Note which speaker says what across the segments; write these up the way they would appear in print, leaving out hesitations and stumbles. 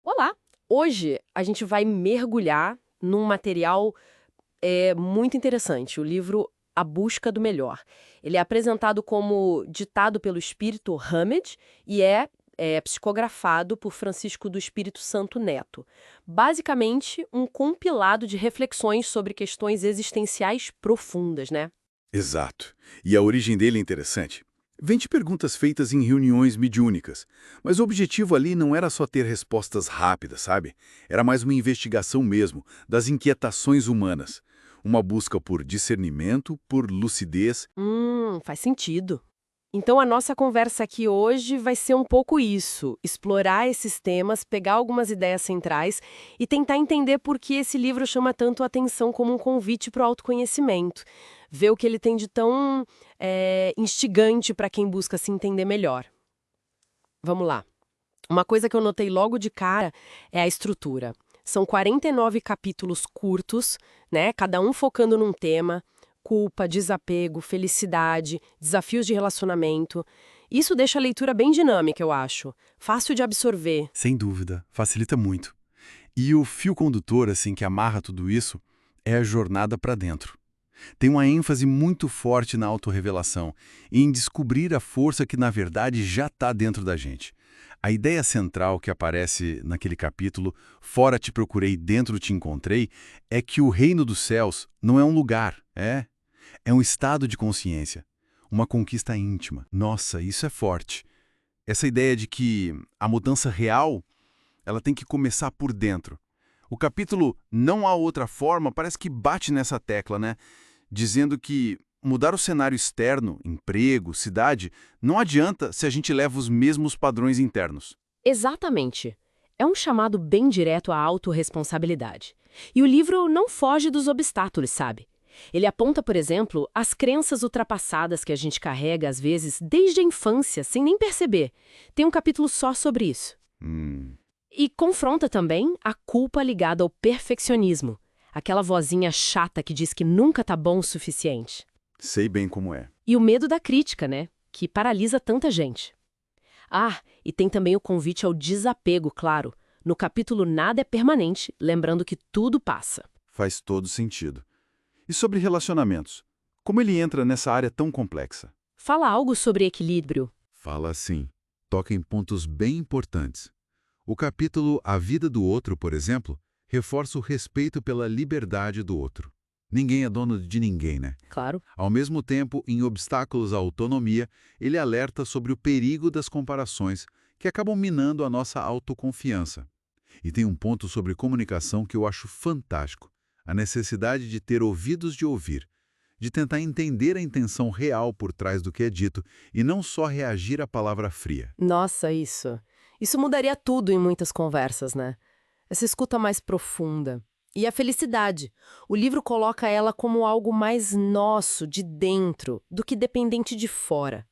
Speaker 1: Olá! Hoje a gente vai mergulhar num material muito interessante, o livro A Busca do Melhor. Ele é apresentado como ditado pelo espírito Hamed e é psicografado por Francisco do Espírito Santo Neto. Basicamente, um compilado de reflexões sobre questões existenciais profundas, né?
Speaker 2: Exato. E a origem dele é interessante. Vem de perguntas feitas em reuniões mediúnicas, mas o objetivo ali não era só ter respostas rápidas, sabe? Era mais uma investigação mesmo, das inquietações humanas. Uma busca por discernimento, por lucidez.
Speaker 1: Faz sentido. Então a nossa conversa aqui hoje vai ser um pouco isso, explorar esses temas, pegar algumas ideias centrais e tentar entender por que esse livro chama tanto a atenção como um convite para o autoconhecimento. Ver o que ele tem de tão instigante para quem busca se entender melhor. Vamos lá. Uma coisa que eu notei logo de cara é a estrutura. São 49 capítulos curtos, né? Cada um focando num tema: culpa, desapego, felicidade, desafios de relacionamento. Isso deixa a leitura bem dinâmica, eu acho. Fácil de absorver.
Speaker 2: Sem dúvida, facilita muito. E o fio condutor, assim, que amarra tudo isso, é a jornada para dentro. Tem uma ênfase muito forte na autorrevelação, em descobrir a força que, na verdade, já está dentro da gente. A ideia central que aparece naquele capítulo, Fora te procurei, dentro te encontrei, é que o reino dos céus não é um lugar, é um estado de consciência, uma conquista íntima. Nossa, isso é forte. Essa ideia de que a mudança real, ela tem que começar por dentro. O capítulo Não Há Outra Forma parece que bate nessa tecla, né? Dizendo que mudar o cenário externo, emprego, cidade, não adianta se a gente leva os mesmos padrões internos.
Speaker 1: Exatamente. É um chamado bem direto à autorresponsabilidade. E o livro não foge dos obstáculos, sabe? Ele aponta, por exemplo, as crenças ultrapassadas que a gente carrega, às vezes, desde a infância, sem nem perceber. Tem um capítulo só sobre isso.
Speaker 2: Hum,
Speaker 1: E confronta também a culpa ligada ao perfeccionismo. Aquela vozinha chata que diz que nunca tá bom o suficiente.
Speaker 2: sei bem como é.
Speaker 1: E o medo da crítica, né? Que paralisa tanta gente. Ah, e tem também o convite ao desapego, claro. No capítulo Nada é Permanente, lembrando que tudo passa.
Speaker 2: Faz todo sentido. E sobre relacionamentos? Como ele entra nessa área tão complexa?
Speaker 1: Fala algo sobre equilíbrio.
Speaker 3: Fala assim, toca em pontos bem importantes. O capítulo A Vida do Outro, por exemplo, reforça o respeito pela liberdade do outro. Ninguém é dono de ninguém, né?
Speaker 1: Claro.
Speaker 3: Ao mesmo tempo, em Obstáculos à Autonomia, ele alerta sobre o perigo das comparações que acabam minando a nossa autoconfiança. E tem um ponto sobre comunicação que eu acho fantástico: a necessidade de ter ouvidos de ouvir, de tentar entender a intenção real por trás do que é dito e não só reagir à palavra fria.
Speaker 1: Nossa, isso. Isso mudaria tudo em muitas conversas, né? Essa escuta mais profunda. E a felicidade. O livro coloca ela como algo mais nosso, de dentro, do que dependente de fora.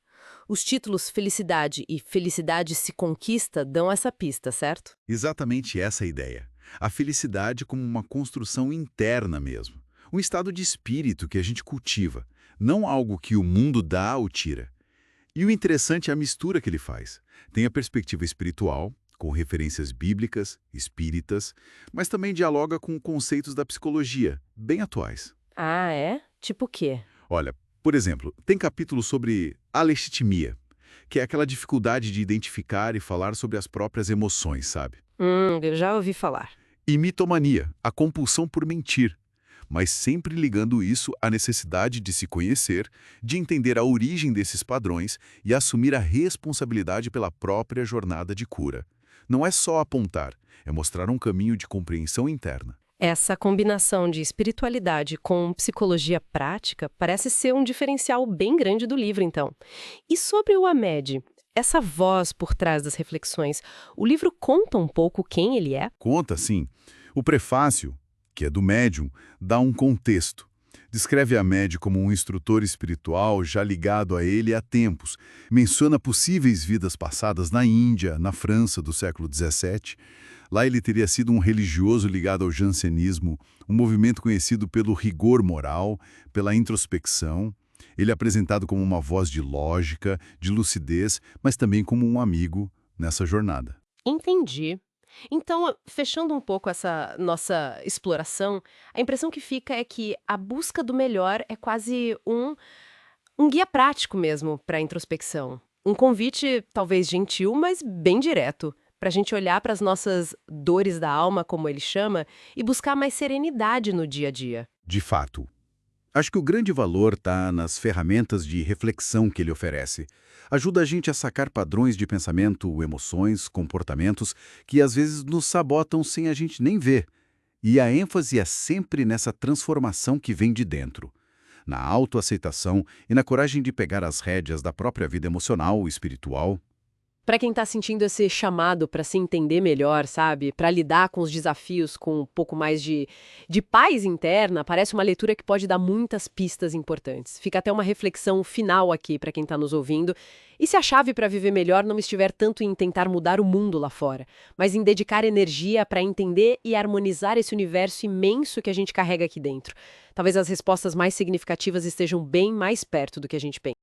Speaker 1: Os títulos Felicidade e Felicidade se Conquista dão essa pista, certo?
Speaker 3: Exatamente essa é a ideia. A felicidade como uma construção interna mesmo. Um estado de espírito que a gente cultiva, não algo que o mundo dá ou tira. E o interessante é a mistura que ele faz. Tem a perspectiva espiritual, com referências bíblicas, espíritas, mas também dialoga com conceitos da psicologia, bem atuais.
Speaker 1: Ah, é? Tipo o quê?
Speaker 3: Olha, por exemplo, tem capítulo sobre alexitimia, que é aquela dificuldade de identificar e falar sobre as próprias emoções, sabe?
Speaker 1: Eu já ouvi falar.
Speaker 3: E mitomania, a compulsão por mentir, mas sempre ligando isso à necessidade de se conhecer, de entender a origem desses padrões e assumir a responsabilidade pela própria jornada de cura. Não é só apontar, é mostrar um caminho de compreensão interna.
Speaker 1: Essa combinação de espiritualidade com psicologia prática parece ser um diferencial bem grande do livro, então. E sobre o Hamed, essa voz por trás das reflexões, o livro conta um pouco quem ele é?
Speaker 3: Conta, sim. O prefácio, que é do médium, dá um contexto. Descreve a Med como um instrutor espiritual já ligado a ele há tempos. Menciona possíveis vidas passadas na Índia, na França do século XVII. Lá ele teria sido um religioso ligado ao jansenismo, um movimento conhecido pelo rigor moral, pela introspecção. Ele é apresentado como uma voz de lógica, de lucidez, mas também como um amigo nessa jornada.
Speaker 1: Entendi. Então, fechando um pouco essa nossa exploração, a impressão que fica é que a busca do melhor é quase um guia prático mesmo para a introspecção. Um convite, talvez gentil, mas bem direto, para a gente olhar para as nossas dores da alma, como ele chama, e buscar mais serenidade no dia a dia.
Speaker 3: De fato. Acho que o grande valor está nas ferramentas de reflexão que ele oferece. Ajuda a gente a sacar padrões de pensamento, emoções, comportamentos que às vezes nos sabotam sem a gente nem ver. E a ênfase é sempre nessa transformação que vem de dentro, na autoaceitação e na coragem de pegar as rédeas da própria vida emocional e espiritual.
Speaker 1: Para quem está sentindo esse chamado para se entender melhor, sabe? Para lidar com os desafios com um pouco mais de paz interna, parece uma leitura que pode dar muitas pistas importantes. Fica até uma reflexão final aqui para quem está nos ouvindo. E se a chave para viver melhor não estiver tanto em tentar mudar o mundo lá fora, mas em dedicar energia para entender e harmonizar esse universo imenso que a gente carrega aqui dentro? Talvez as respostas mais significativas estejam bem mais perto do que a gente pensa.